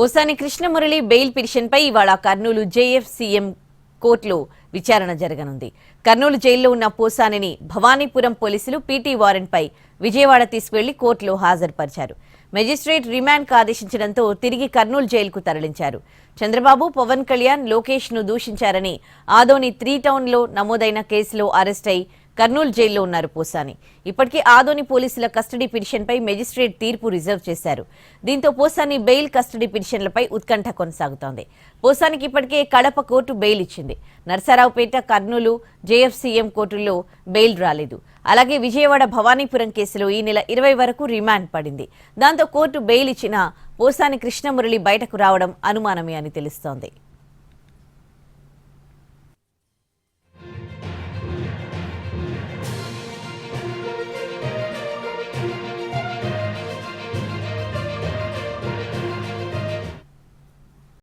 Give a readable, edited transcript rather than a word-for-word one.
Posani Krishna Murali bail పిటిషన్పై ఇవాళ Kurnool JFCM కోర్టులో విచారణ జరగనుంది. కర్నూలు జైల్లో ఉన్న పోసానిని భవానీపురం పోలీసులు పీటీ వారెంట్పై విజయవాడ తీసుకువెళ్లి కోర్టులో హాజరుపరిచారు. మెజిస్ట్రేట్ రిమాండ్కు ఆదేశించడంతో తిరిగి కర్నూలు జైలుకు తరలించారు. చంద్రబాబు, పవన్ కళ్యాణ్, లోకేష్ ను దూషించారని ఆదోని 3 టౌన్లో నమోదైన కేసులో అరెస్ట్ అయి కర్నూలు జైల్లో ఉన్నారు పోసాని. ఇప్పటికే ఆదోని పోలీసుల కస్టడీ పిటిషన్పై మెజిస్ట్రేట్ తీర్పు రిజర్వ్ చేశారు. దీంతో పోసాని బెయిల్, కస్టడీ పిటిషన్లపై ఉత్కంఠ కొనసాగుతోంది. పోసానికి ఇప్పటికే కడప కోర్టు బెయిల్ ఇచ్చింది. నరసరావుపేట, కర్నూలు జేఎఫ్సీఎం కోర్టుల్లో బెయిల్ రాలేదు. అలాగే విజయవాడ భవానీపురం కేసులో ఈ నెల 20 వరకు రిమాండ్ పడింది. దాంతో కోర్టు బెయిల్ ఇచ్చిన పోసాని కృష్ణమురళి బయటకు రావడం అనుమానమే అని తెలుస్తోంది.